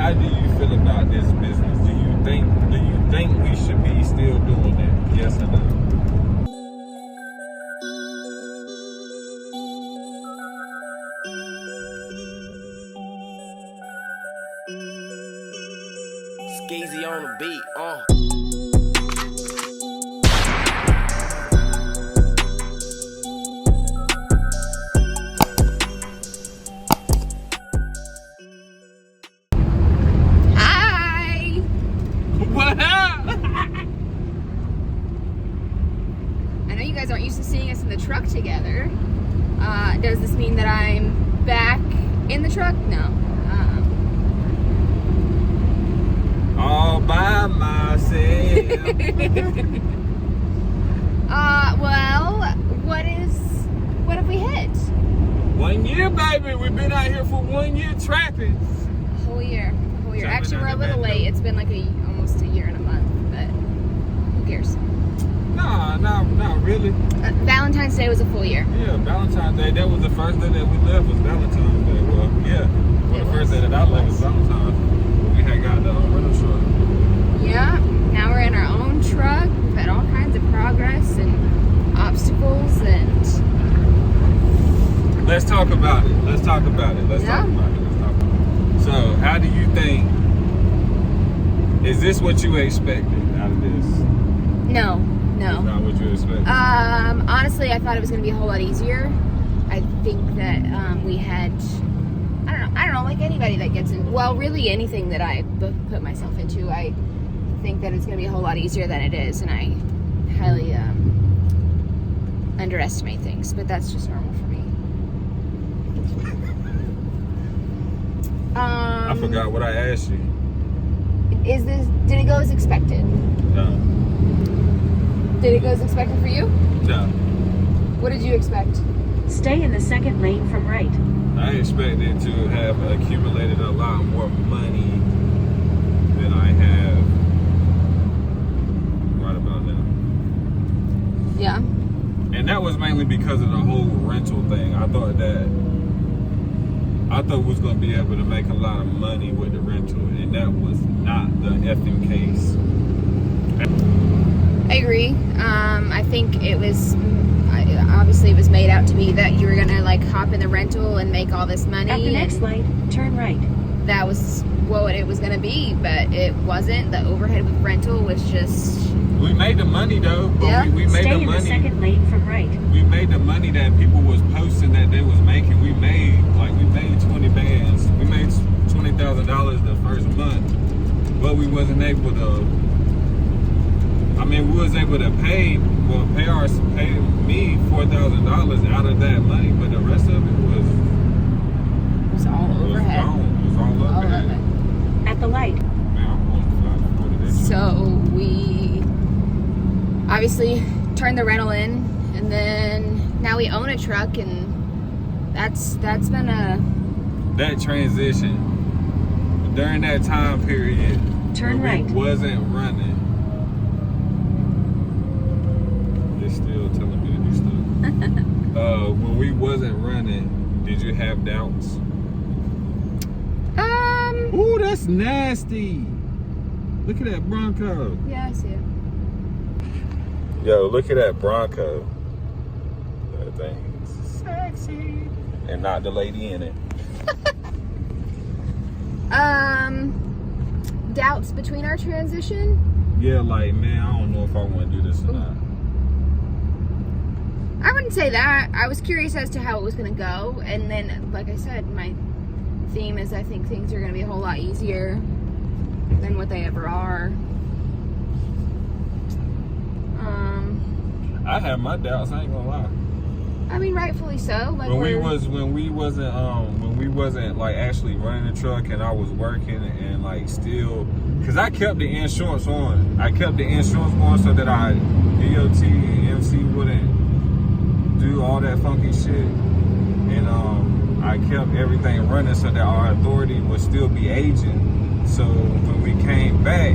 how do you feel about this business? Do you think we should be still doing that? Yes or no? Skeezy on the beat, Hi! What up? I know you guys aren't used to seeing us in the truck together. Does this mean that I'm back in the truck? No. All by myself. Well, what have we hit? 1 year, baby. We've been out here for 1 year trapping. A whole year. Jumping Actually, we're a out the little back late. door. It's been like almost a year and a month, but who cares? Nah, not really. Valentine's Day was a full year. Yeah, Valentine's Day. That was the first day that we left was Valentine's Day. Well, yeah. Well, the first day that I left was Valentine's. We had got the rental truck. Yeah. Now we're in our own truck. We've had all kinds of progress and obstacles and Let's talk about it. Let's talk about it. So, how do you think? Is this what you expected out of this? no. It's not what you expected. Honestly, I thought it was going to be a whole lot easier. I think that we had, I don't know, like anybody that gets in, well, really anything that I put myself into, I think that it's going to be a whole lot easier than it is, and I highly underestimate things, but that's just normal for me. I forgot what I asked you. Did it go as expected? No. Did it go as expected for you? No. What did you expect? Stay in the second lane from right. I expected to have accumulated a lot more money than I have right about now. Yeah. And that was mainly because of the whole rental thing. I thought we was going to be able to make a lot of money with the rental, and that was not the effing case. I agree. I think it was, obviously it was made out to be that you were gonna like hop in the rental and make all this money. At the next light, turn right. That was what it was gonna be, but it wasn't. The overhead with rental was just... We made the money though. But Yeah. we made Stay the in the money. second lane from right. We made the money that people was posting that they was making. We made 20 bands. We made $20,000 the first month, but we wasn't able to. I mean, we was able to pay me $4,000 out of that money, but the rest of it was all overhead. gone. It was all All overhead. of it. At the light. Man, I'm going to fly to this. So we obviously turned the rental in, and then now we own a truck, and that's been That transition during that time period. Turn when right. We wasn't running. It's still telling me to do stuff. When we wasn't running, did you have doubts? Ooh, that's nasty. Look at that Bronco. Yeah, I see it. Yo, look at that Bronco. That thing's sexy. And not the lady in it. Doubts between our transition? Yeah, like, man, I don't know if I want to do this or not. I wouldn't say that. I was curious as to how it was going to go, and then, like I said, my theme is I think things are going to be a whole lot easier than what they ever are. I have my doubts, I ain't gonna lie. I mean, rightfully so. Like When we wasn't like actually running the truck, and I was working and like still, cause I kept the insurance on. I kept the insurance on so that I DOT and MC wouldn't do all that funky shit, and I kept everything running so that our authority would still be aging. So when we came back,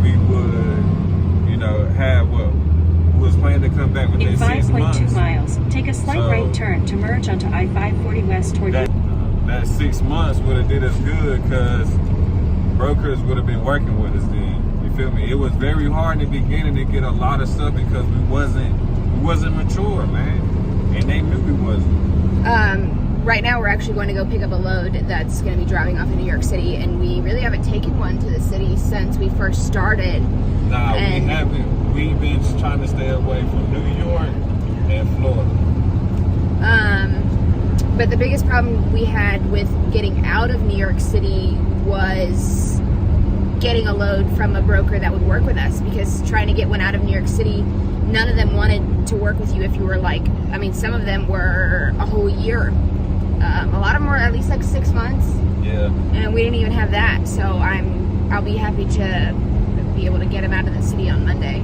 we would, you know, have what was planning to come back within In 6 months. 5.2 miles, take a slight right turn to merge onto I-540 West toward That 6 months would have did us good, because brokers would have been working with us then. You feel me? It was very hard in the beginning to get a lot of stuff because we wasn't mature, man. And they knew we wasn't. Right now we're actually going to go pick up a load that's going to be driving off in New York City, and we really haven't taken one to the city since we first started. Nah, we haven't. We've been trying to stay away from New York and Florida. But the biggest problem we had with getting out of New York City was getting a load from a broker that would work with us, because trying to get one out of New York City, none of them wanted to work with you if you were like, I mean, some of them were a whole year. A lot of them were at least like 6 months. Yeah. And we didn't even have that. So I'll be happy to be able to get them out of the city on Monday.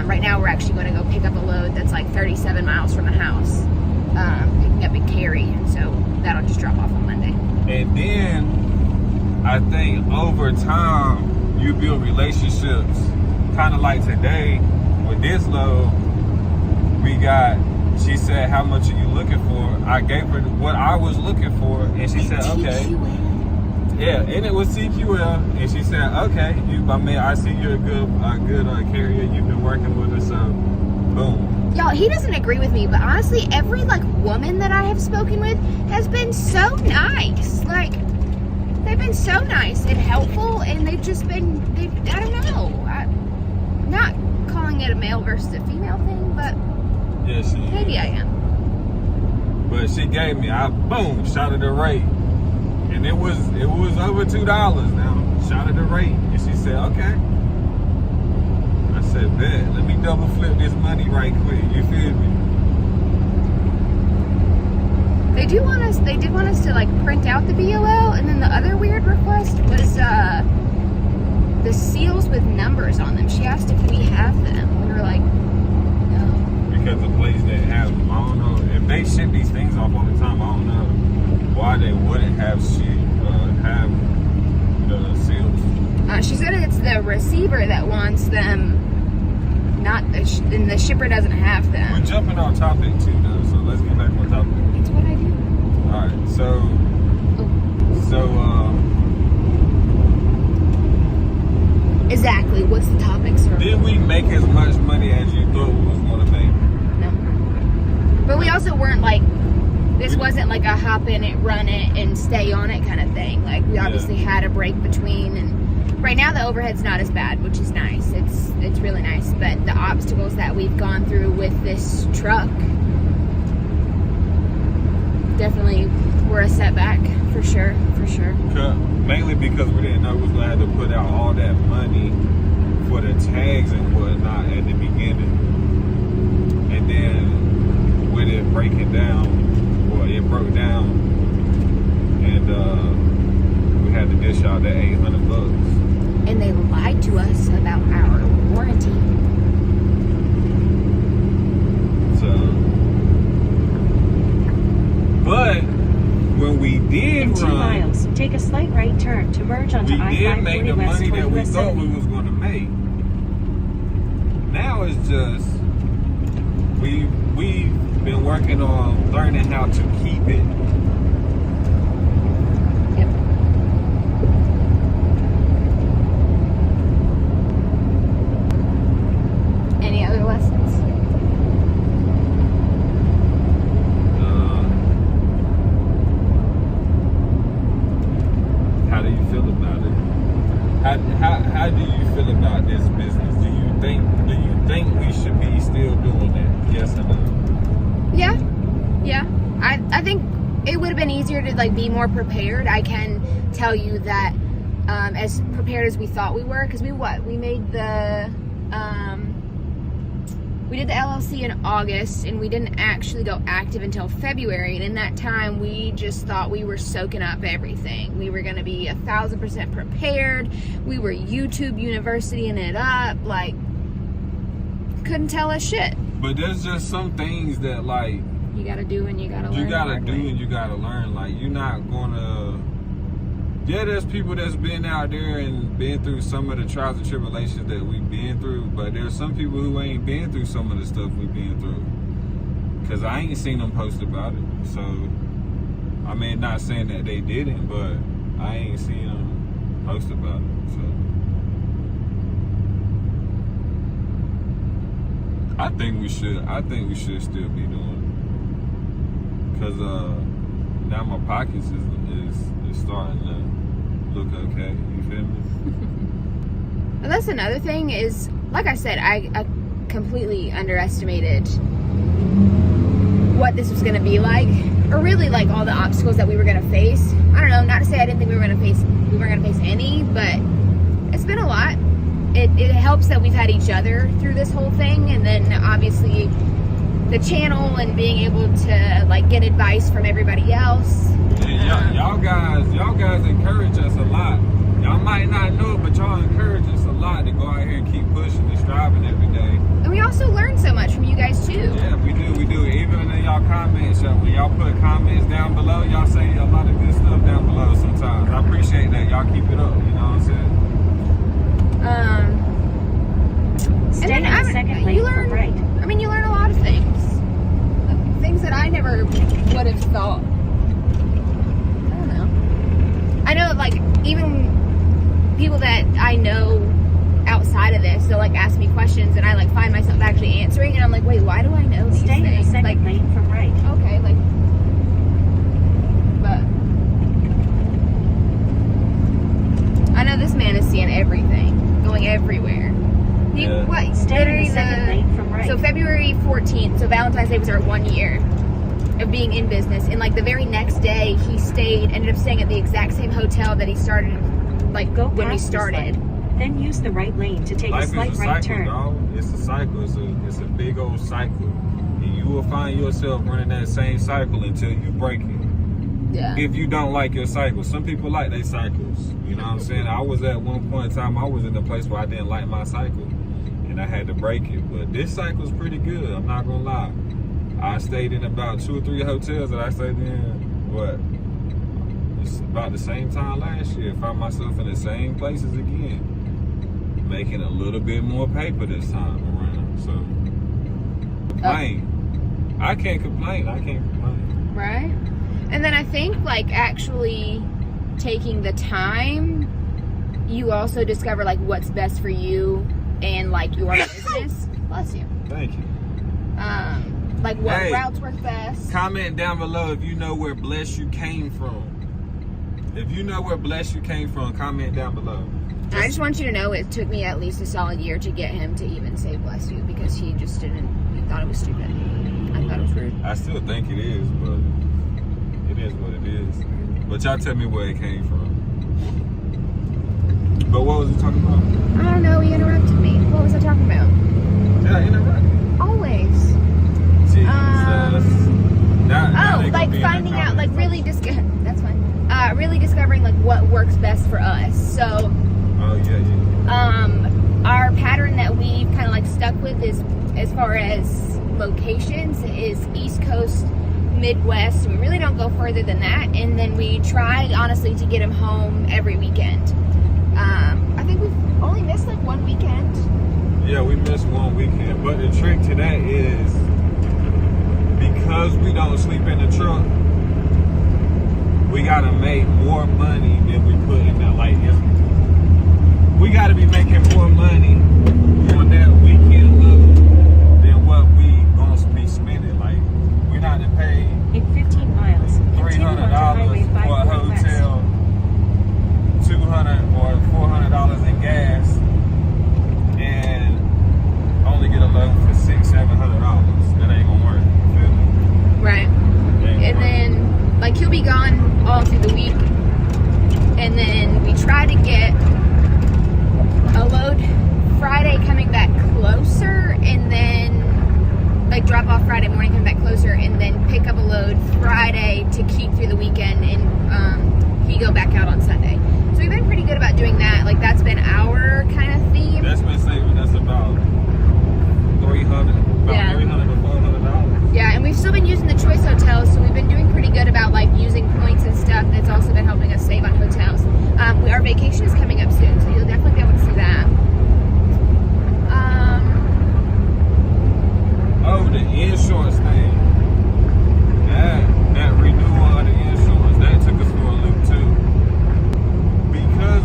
Right now we're actually going to go pick up a load that's like 37 miles from the house, picking up in Cary, and so that'll just drop off on Monday. And then I think over time you build relationships, kind of like today with this load. She said, how much are you looking for? I gave her what I was looking for, and she said, okay. Yeah, and it was CQL, and she said, okay, I see you're a good carrier. You've been working with us, so boom. Y'all, he doesn't agree with me, but honestly, every like woman that I have spoken with has been so nice. Like, they've been so nice and helpful, and they've just been, I don't know. I'm not calling it a male versus a female thing, but yeah, maybe I am. But she gave me, boom, shot at the rate. And it was over $2 now. Shot at the rate. And she said, okay. I said, bet, let me double flip this money right quick. You feel me? They did want us to like print out the BOL, and then the other weird request was the seals with numbers on them. She asked if we have them. We were like, no. Because the place didn't have them. I don't know. If they ship these things off all the time, I don't know why they wouldn't have the seals. She said it's the receiver that wants them, and the shipper doesn't have them. We're jumping on topic too now, so let's get back on topic. That's what I do. Alright, so exactly, what's the topic, sir? Did we make as much money as you thought we was going to make? No. But we also weren't like, this wasn't like a hop in it, run it, and stay on it kind of thing. Like, we obviously had a break between, and right now the overhead's not as bad, which is nice. It's really nice. But the obstacles that we've gone through with this truck definitely were a setback, for sure. Mainly because we didn't know we was going to have to put out all that money for the tags and whatnot at the beginning. And then with it breaking down, well, it broke down, and we had to dish out that $800. And they lied to us about our warranty. So, but when we did In 2 run, miles, take a slight right turn to merge onto we did make I-540 the West money that we US thought 70. we was going to make. Now it's just we've been working on learning how to keep it. Yep. Any other lessons? How do you feel about it? How do you feel about this business? Do you think we should be still doing it? Yes or no? Yeah. I think it would have been easier to like be more prepared. I can tell you that as prepared as we thought we were, because we made the we did the LLC in August, and we didn't actually go active until February. And in that time, we just thought we were soaking up everything. We were going to be 1,000% prepared. We were YouTube universitying it up. Like, couldn't tell us shit. But there's just some things that like you gotta do and you gotta learn. You gotta do and you gotta learn. Like, you're not gonna. Yeah, there's people that's been out there and been through some of the trials and tribulations that we've been through, but there's some people who ain't been through some of the stuff we've been through. Cause I ain't seen them post about it. So, I mean, not saying that they didn't, but I ain't seen them post about it. So I think we should still be doing it. Cause now my pockets is starting to look okay. You feel me? And that's another thing is, like I said, I completely underestimated what this was going to be like, or really like all the obstacles that we were going to face. I don't know, not to say I didn't think we weren't going to face any, but it's been a lot. It helps that we've had each other through this whole thing, and then obviously the channel and being able to like get advice from everybody else. And y'all guys encourage us a lot. Y'all might not know it, but y'all encourage us a lot to go out here and keep pushing and striving every day. And we also learn so much from you guys too. Yeah, we do. Even in y'all comments, when y'all put comments down below, y'all say a lot of good stuff down below sometimes. I appreciate that. Y'all keep it up, you know what I'm saying? Stay in the second lane for right. I mean, you learn a lot of things. Things that I never would have thought. I don't know. I know, like, even people that I know outside of this, they'll, like, ask me questions, and I, like, find myself actually answering, and I'm like, wait, why do I know these Stay things? in the second like, lane for right. Okay, like, but I know this man is seeing everything, going everywhere. He, Yeah. what? Stay in literally the second lane from right. So February 14th, so Valentine's Day was our 1 year of being in business, and like the very next day he ended up staying at the exact same hotel that he started, like, Go when we past this started. light. Then use the right lane to take Life a slight is a right cycle, turn. dog. It's a cycle. It's a big old cycle. And you will find yourself running that same cycle until you break it. Yeah. If you don't like your cycle. Some people like their cycles. You know what I'm saying? I was at one point in time, I was in a place where I didn't like my cycle. And I had to break it. But this cycle's pretty good, I'm not gonna lie. I stayed in about 2 or 3 hotels that I stayed in, it's about the same time last year. Found myself in the same places again. Making a little bit more paper this time around. So, complain. I can't complain. Right? And then I think, like, actually taking the time, you also discover, like, what's best for you and, like, your business. Bless you. Thank you. Like, what Hey, routes work best. Comment down below if you know where Bless You came from. If you know where Bless You came from, comment down below. I just want you to know it took me at least a solid year to get him to even say bless you, because he just didn't, he thought it was stupid. I thought it was rude. I still think it is, but it is what it is. But y'all tell me where it came from. But what was he talking about? I don't know, he interrupted me. What was I talking about? Did I interrupt? Always. Jesus. Now Oh, they gonna like be in the finding out, like comments. that's fine. Really discovering like what works best for us. So, Oh yeah. our pattern that we've kind of like stuck with is, as far as locations, is East Coast, Midwest. We really don't go further than that, and then we try honestly to get him home every weekend. I think we've only missed like one weekend. Yeah, we missed one weekend. But the trick to that is, because we don't sleep in the truck, we gotta make more money than we put in that. Like, we gotta be making more money on that weekend load than what we gonna be spending. Like, we're not to pay In 15 miles, continue onto Highway $300 for a 5 west. hotel, $200 or $400 in gas, and only get a load for $600-700. That ain't gonna work. You feel me? Right. That ain't And gonna work. then like he'll be gone all through the week, and then we try to get a load Friday coming back closer, and then like drop off Friday morning, come back closer, and then pick up a load Friday to keep through the weekend, and he go back out on Sunday. So we've been pretty good about doing that. Like, that's been our kind of theme. That's been saving us about $300 to $400. Yeah, and we've still been using the choice hotels, so we've been doing pretty good about like using points and stuff. That's also been helping us save on hotels. Our vacation is coming up soon, so you'll definitely be able to see that. Oh, the insurance thing. That renewal of the insurance, that took us for a loop too. Because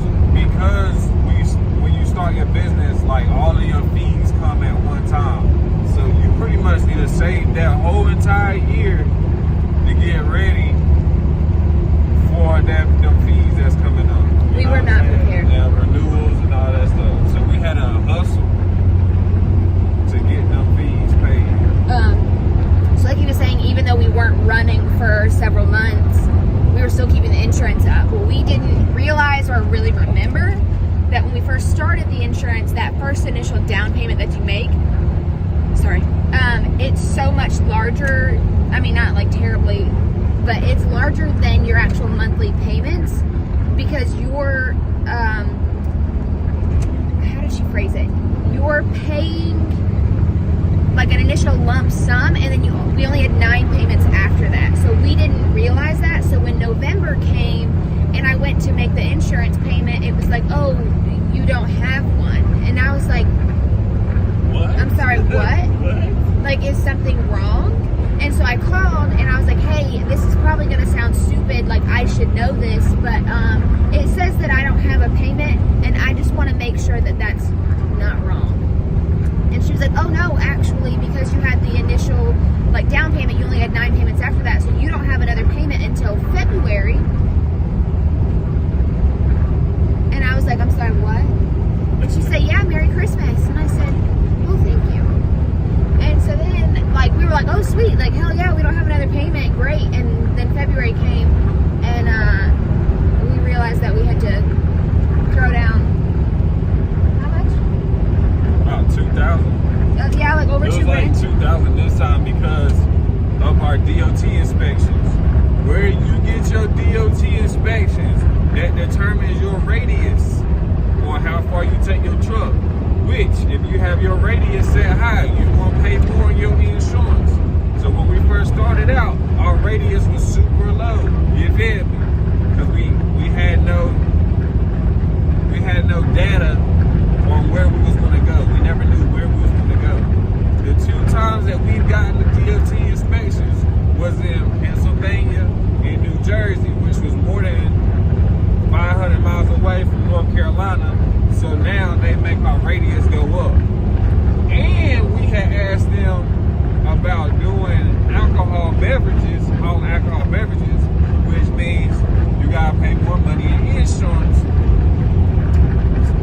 don't really remember that when we first started the insurance, that first initial down payment that you make, it's so much larger. I mean, not like terribly, but it's larger than your actual monthly payments because you're, how did she phrase it? You're paying like an initial lump sum, and then we only had 9 payments after that. So we didn't realize that. So when November came and I went to make the insurance payment, it was like, oh, you don't have one. And I was like, What? I'm sorry, what? What? Like, is something wrong? And so I called and I was like, hey, this is probably going to sound stupid, like I should know this, but it says that I don't have a payment, and I just want to make sure that that's not wrong. And she was like, oh no, actually, because you had the initial like down payment, you only had 9 payments after that, so you don't have another payment until February. And I was like, I'm sorry, what? And she said, yeah, Merry Christmas. And I said, oh, thank you. And so then, like, we were like, oh, sweet, like, hell yeah, we don't have another payment, great. And then February came, and we realized that we had to throw down, how much? About 2,000. Yeah, like over It was 2 like grand. 2,000 this time because of our DOT inspections. Where you get your DOT inspections, that determines your radius on how far you take your truck. Which, if you have your radius set high, you're going to pay more in your insurance. So when we first started out, our radius was super low. You feel me? Because we had no data on where we was going to go. We never knew where we was going to go. The 2 times that we've gotten the DOT inspections was in Pennsylvania and New Jersey, which was more than 500 miles away from North Carolina. So now they make our radius go up. And we had asked them about doing alcohol beverages, hauling alcohol beverages, which means you gotta pay more money in insurance.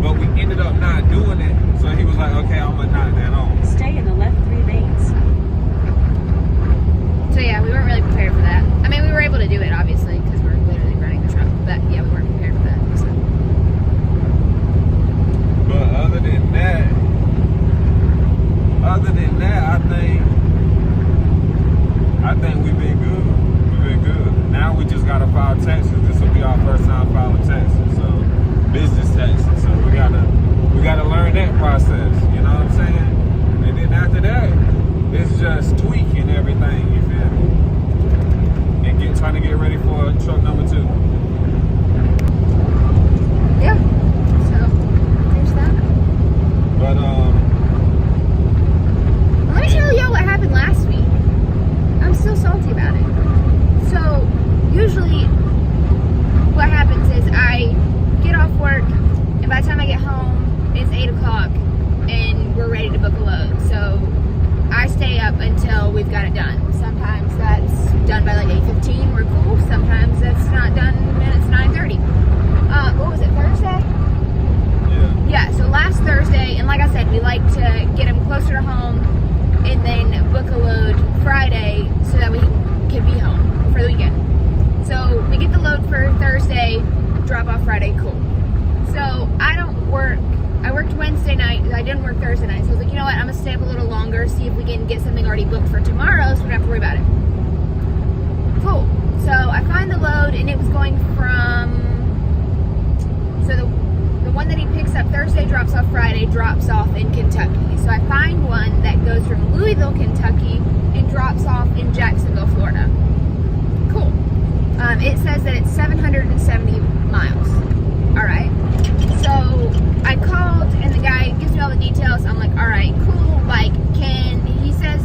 But we ended up not doing it. So he was like, okay, I'm gonna knock that off. Stay in the left 3 lanes. So yeah, we weren't really prepared for that. I mean, we were able to do it, obviously, because we're literally running the truck. But yeah, we weren't prepared for that. So. But other than that, I think we've been good. We've been good. Now we just gotta file taxes. This will be our first time filing taxes, so business taxes. So we gotta learn that process. You know what I'm saying? And then after that, it's just tweaking everything. You feel me? And trying to get ready for truck number 2. Yeah. So there's that. But Let me tell y'all what happened last week. I'm still salty about it. So usually what happens is I get off work, and by the time I get home, it's 8 o'clock, and we're ready to book a load. So I stay up until we've got it done. Sometimes that's done by like 8:15. We're cool. Sometimes that's not done, and it's 9:30. What was it, Thursday? Yeah, so last Thursday, and like I said, we like to get them closer to home and then book a load Friday so that we can be home for the weekend. So we get the load for Thursday, drop off Friday, cool. So I worked Wednesday night, I didn't work Thursday night, so I was like, you know what, I'm gonna stay up a little longer, see if we can get something already booked for tomorrow so we don't have to worry about it. Cool. So I find the load, and it was going from, so the one that he picks up Thursday, drops off Friday, drops off in Kentucky. So I find one that goes from Louisville, Kentucky, and drops off in Jacksonville, Florida. Cool. It says that it's 770 miles. All right. So I called, and the guy gives me all the details. I'm like, all right, cool. Like, he says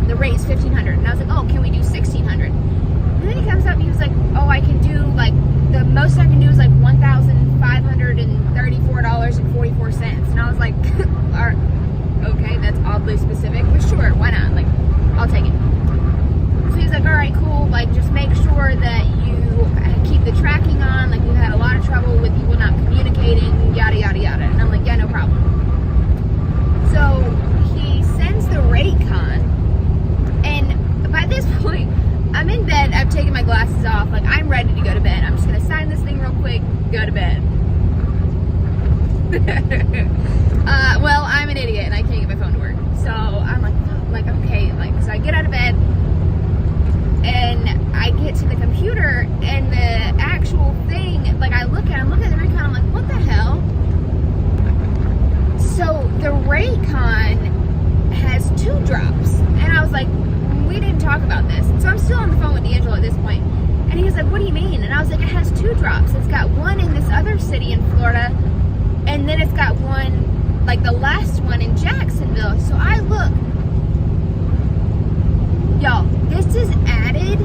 the rate is $1,500. And I was like, oh, can we do $1,600? And then he comes up and he was like, oh, I can do, like, the most I can do is like $1,534.44. And I was like, okay, that's oddly specific, but sure, why not? Like, I'll take it. So he's like, all right, cool. Like, just make sure that you keep the tracking on. Like, we've had a lot of trouble with people not communicating, yada, yada, yada. And I'm like, yeah, no problem. So he sends the rate con, and by this point, I'm in bed, I've taken my glasses off, like, I'm ready to go to bed. I'm just gonna sign this thing real City in Florida, and then it's got one, like the last one in Jacksonville. So I look, y'all, this is added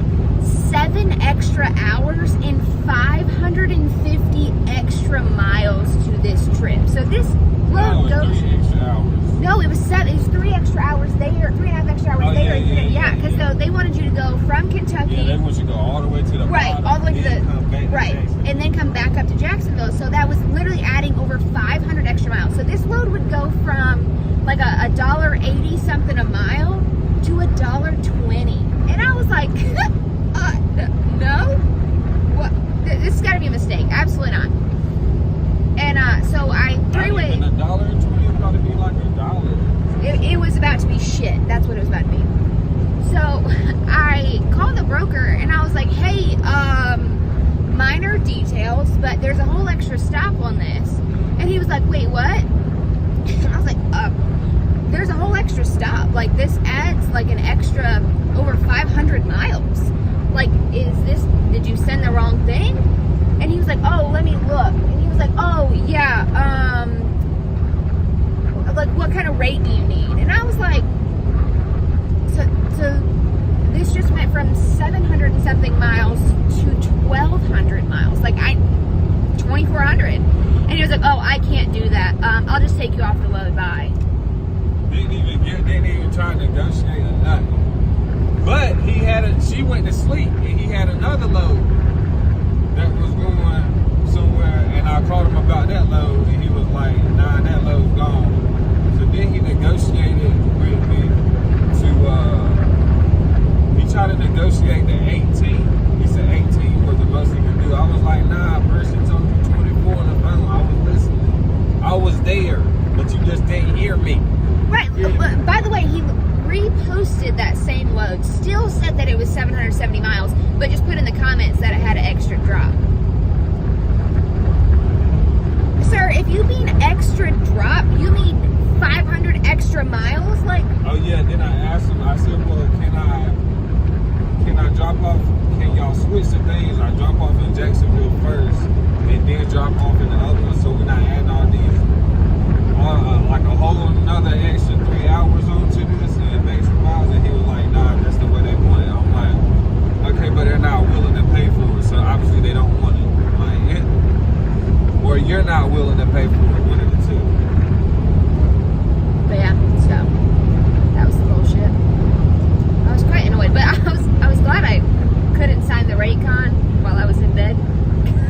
7 extra hours and 550 extra miles to this trip. So this load goes. 3 extra hours. No, it was 7. It was 3 extra hours there, 3.5 extra hours there. Yeah, because they wanted you to go from Kentucky. Yeah, they want you to go all the way to the bottom, all the way to then come back to Jacksonville. and then come back up to Jacksonville. So that was literally adding over 500 extra miles. So this load would go from like a $1.80 something a mile to $1.20, and I was like, no, what? This has got to be a mistake. Absolutely not. And so I three-way. $1.20 was about to be like $1. It was about to be shit. That's what it was about to be. So I called the broker and I was like, hey, minor details, but there's a whole extra stop on this. And he was like, wait, what? I was like, there's a whole extra stop. Like, this adds like an extra over 500 miles. Like, did you send the wrong thing? And he was like, oh, let me look. And he was like, oh, yeah, like, what kind of rate do you need? And I was like, so this just went from 700 and something miles to 1,200 miles. Like, 2,400. And he was like, oh, I can't do that. I'll just take you off the load. Bye. Didn't even try to negotiate or nothing. But she went to sleep, and he had another load that was going somewhere, and I called him about that load, and he was like, nah, that load's gone. So then he negotiated with me he tried to negotiate the 18. He said 18 was the most he could do. I was like, nah, person told me 24 on the phone. I was listening. I was there, but you just didn't hear me. Right. Yeah. By the way, he reposted that same load. Still said that it was 770 miles, but just put in the comments that it had an extra drop. Sir, if you mean extra drop, you mean 500 extra miles? Like, oh yeah, then I asked him, I said, well, can I drop off, can y'all switch the things? I drop off in Jacksonville first, and then drop off in the other one, so we're not adding all these, like a whole another extra 3 hours onto this and extra miles, and he was like, nah, that's the way they want it. I'm like, okay, but they're not willing to pay for it, so obviously they don't want it. Like, or you're not willing to pay for it, one of the two. but yeah, so that was the bullshit. I was quite annoyed, but I was glad I couldn't sign the rate con while I was in bed,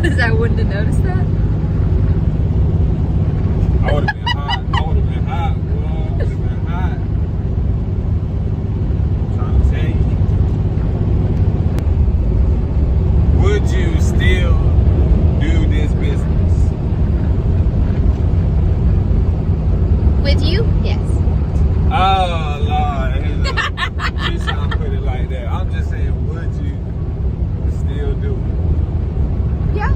because I wouldn't have noticed that. I would have been hot. I would have been hot, boy. I would have been hot. I'm trying to tell you. Would you still do this business? With you? Yes. Oh, Lord. You trying to put it like that. I'm just saying, would you still do it? Yeah.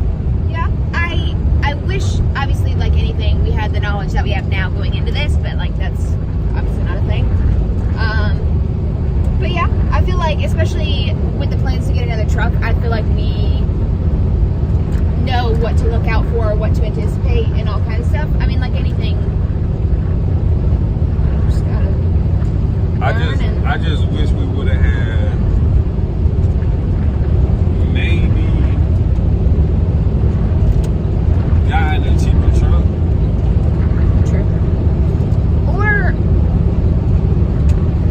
I wish, obviously, like anything, we had the knowledge that we have now going into this, but like that's obviously not a thing. But yeah, I feel like, especially with the plans to get another truck, I feel like we know what to look out for, what to anticipate, and all kinds of stuff. I mean, like anything, you just gotta learn. I just wish we would have had maybe gotten a cheaper truck. True. Or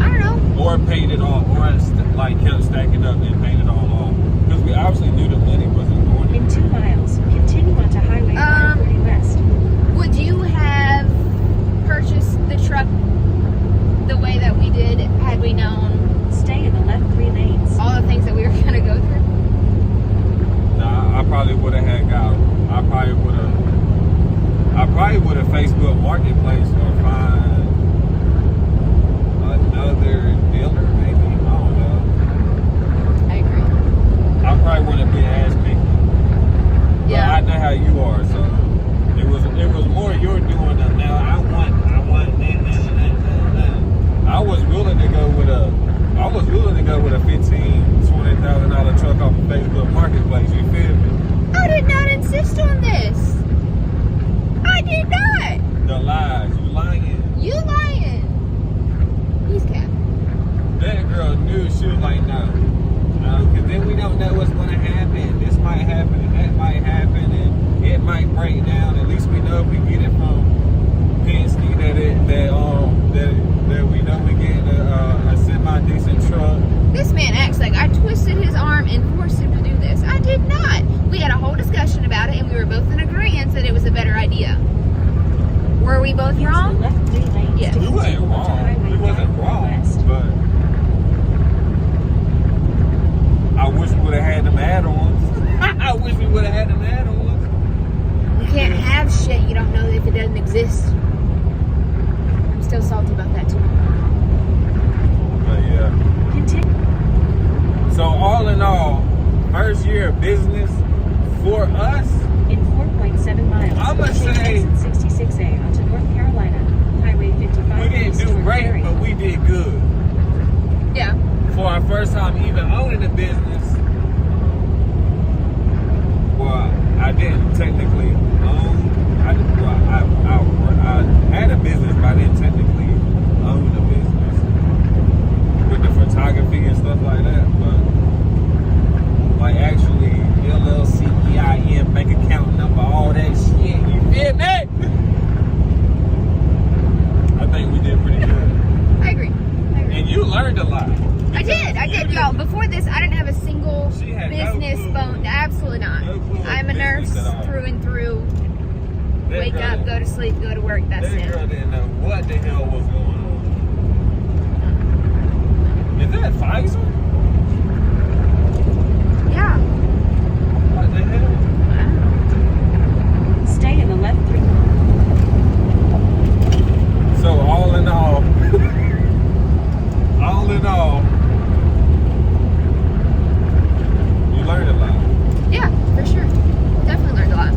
I don't know. Or paid it off, or like kept stacking up and paid it all off. Because we obviously knew the money wasn't going In 2 miles, continue onto Highway 540 West. Would you have purchased the truck the way that we did had we known Stay in the left 3 lanes. all the things that we were going to go through? Nah, I probably would have had I probably would have Facebook Marketplace or find another dealer, maybe. I don't know. I agree. I probably wouldn't have been as picky. Yeah. But I know how you are, so it was more you're doing than now. I want that. I was willing to go with a $15,000-$20,000 truck off of Facebook Marketplace. You feel me? I did not insist on this. know if we get it from Penske that we know we get a semi-decent truck. This man acts like I twisted his arm and forced him to do this. I did not. We had a whole discussion about it, and we were both in agreement that it was a better idea. Were we both Use the wrong? left 3 lanes Yes. to We wasn't continue onto wrong. Highway We wasn't 5 wrong, West. but I wish we would have had them add-ons. I wish we would have had them add-ons. You can't have shit you don't know if it doesn't exist. I'm still salty about that too. But yeah. Continue. So all in all, first year of business for us, In 4.7 miles, I'ma take say- exit 66A onto North Carolina, Highway 55 we didn't east do toward great, Perry. but we did good. Yeah. For our first time even owning a business, well, I didn't technically own. I had a business, but I didn't technically own a business with the photography and stuff like that. But like actually, LLC, EIN, bank account number, all that shit. You feel me? I think we did pretty good, I agree. and you learned a lot. I did, y'all. Before this, I didn't have a single She had no business clue. phone. Absolutely not. No clue of I'm a nurse business at all. through and through. That Wake girl up, didn't- go to sleep, go to work. That's That it. girl didn't know what the hell was going on. Is that Pfizer? Yeah. What the hell? Stay in the left 3. So all in all, you learned a lot. Yeah, for sure. Definitely learned a lot.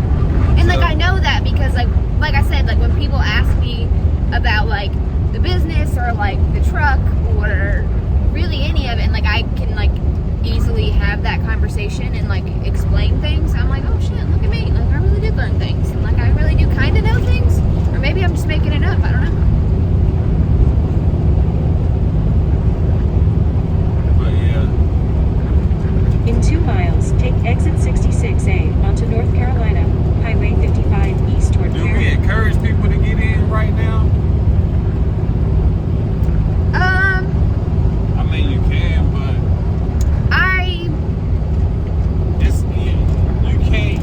And like So- I know that because like I said, like when people ask me about like the business or like the truck or really any of it, and like I can like easily have that conversation and like explain things, I'm like, oh shit, look at me. Like I really did learn things. And like I really do kind of know things. Or maybe I'm just making it up. I don't know. But yeah, In 2 miles, take exit 66A onto North Carolina, Highway 55 east toward do we Perry. encourage people to get in right now? I mean, you can, but it's you can't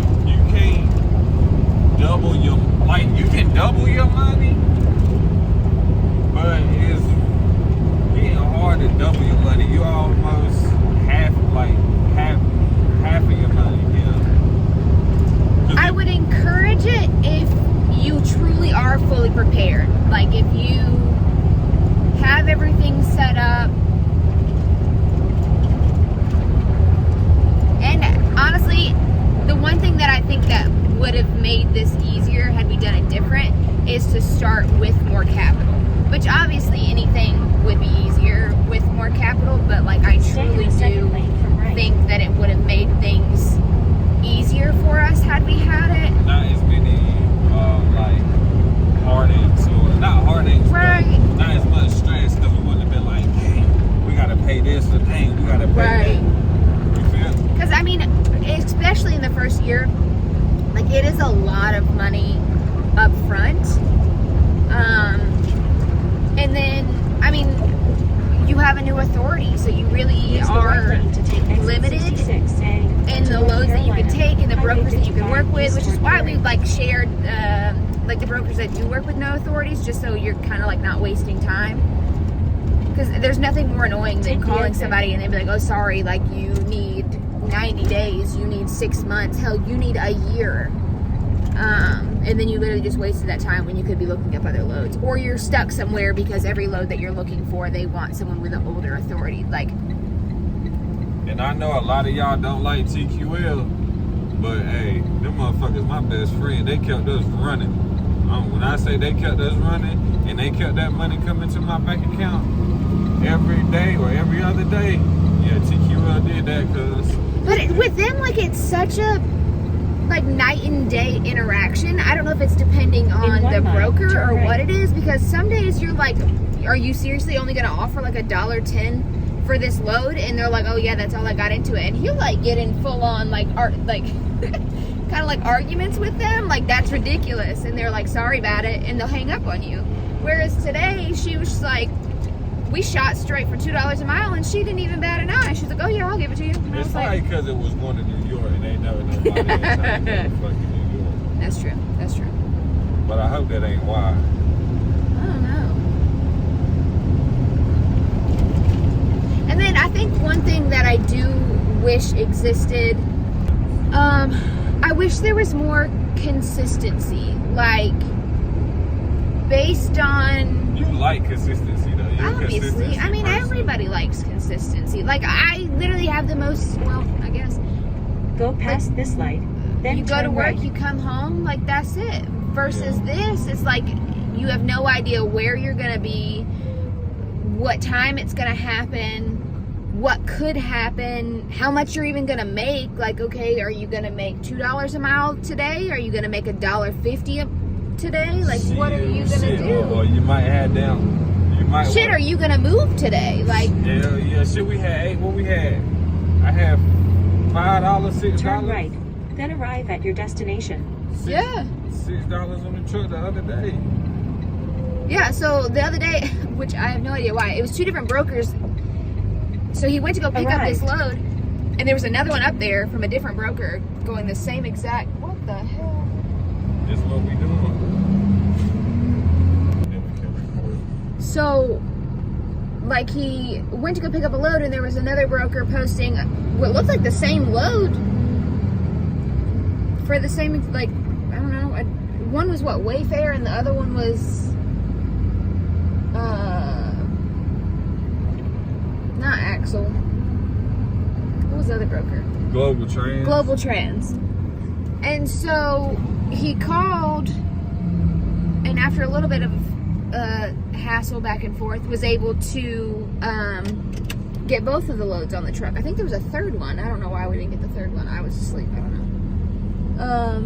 double your you can double your money, but it's getting hard to double your money. You almost half of your money, you know. 'Cause I would encourage it if you truly are fully prepared. Like if you have everything set up. And honestly, the one thing that I think that would have made this easier had we done it different is to start with more capital. Which obviously anything would be easier with more capital, but like I Stay in truly the second do lane from right. think that it would have made things easier for us had we had it. not as many like heartaches or not heartaches, Right. but not as much stress because we wouldn't have been like, dang, we gotta pay this or dang, we gotta pay Right. that. You feel? Because I mean, especially in the first year, like it is a lot of money up front. And then, I mean, you have a new authority, so you really Use the right are lane to take exit limited 66A in onto the North loads that you can Carolina, take and the Highway brokers that you can 55 work with, east which is toward why Perry. we've like shared like the brokers that do work with no authorities, just so you're kind of like not wasting time. Because there's nothing more annoying than Take the calling exit. somebody and they'd be like, oh sorry, like you need 90 days, you need 6 months, hell you need a year. And then you literally just wasted that time when you could be looking up other loads, or you're stuck somewhere because every load that you're looking for, they want someone with an older authority. Like, And I know a lot of y'all don't like TQL, but hey, them motherfuckers my best friend. They kept us running. When I say they kept us running and they kept that money coming to my bank account every day or every other day, yeah, TQL did that because but with them, like it's such a like night and day interaction. I don't know if it's depending on 1 the mile, broker turn or right. what it is, because some days you're like, are you seriously only going to offer like $1.10 for this load? And they're like, oh yeah, that's all I got into it. And he'll like get in full on like art, like kind of like arguments with them, like that's ridiculous, and they're like sorry about it, and they'll hang up on you. Whereas today, she was just like, we shot straight for $2 a mile, and she didn't even bat an eye. She's like, oh yeah, I'll give it to you. And I It's was probably because it was one in New York and they know nobody in fucking New York. That's true. That's true. But I hope that ain't why. I don't know. And then I think one thing that I do wish existed, I wish there was more consistency. Like, based on... You like consistency though. You're a Obviously. consistency I mean, person. everybody likes consistency. Like, I literally have the most, well, I guess, Go past this light, then you go turn to work, right. you come home, like that's it. Versus this, it's like you have no idea where you're gonna be, what time it's gonna happen, what could happen, how much you're even gonna make. Like, okay, are you gonna make $2 a mile today? Are you gonna make $1.50 today? Like, what are you gonna do? Or you might have down. You might. Shit, are you gonna move today? Like, Yeah. Shit, we had what we had. I had $5, $6. Turn right, then arrive at your destination. yeah. $6 on the truck the other day. Yeah, so the other day, which I have no idea why, it was two different brokers. So he went to go pick up his load, and there was another one up there from a different broker going the same exact. What the hell? This is what we doing. Then we can record. So, like, he went to go pick up a load, and there was another broker posting what looked like the same load for the same, like, I don't know. One was what, Wayfair, and the other one was not Axel. What was the other broker? Global Trans. Global Trans. And so he called, and after a little bit of hassle back and forth, was able to get both of the loads on the truck. I think there was a third one. I don't know why we didn't get the third one. I was asleep. I don't know.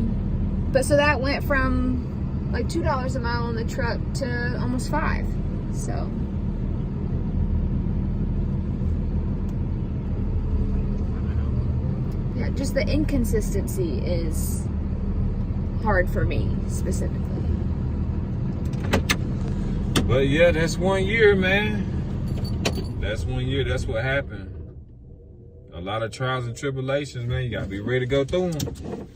But so that went from like $2 a mile on the truck to almost $5. So. Yeah, just the inconsistency is hard for me specifically. But yeah, that's 1 year, man. That's 1 year. That's what happened. A lot of trials and tribulations, man. You gotta be ready to go through them.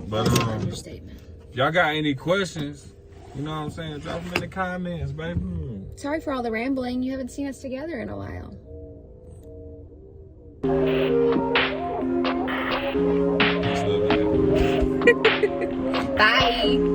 But That's an understatement. if y'all got any questions, you know what I'm saying? Drop them in the comments, baby. Sorry for all the rambling. You haven't seen us together in a while. Peace, love, and happiness. Bye.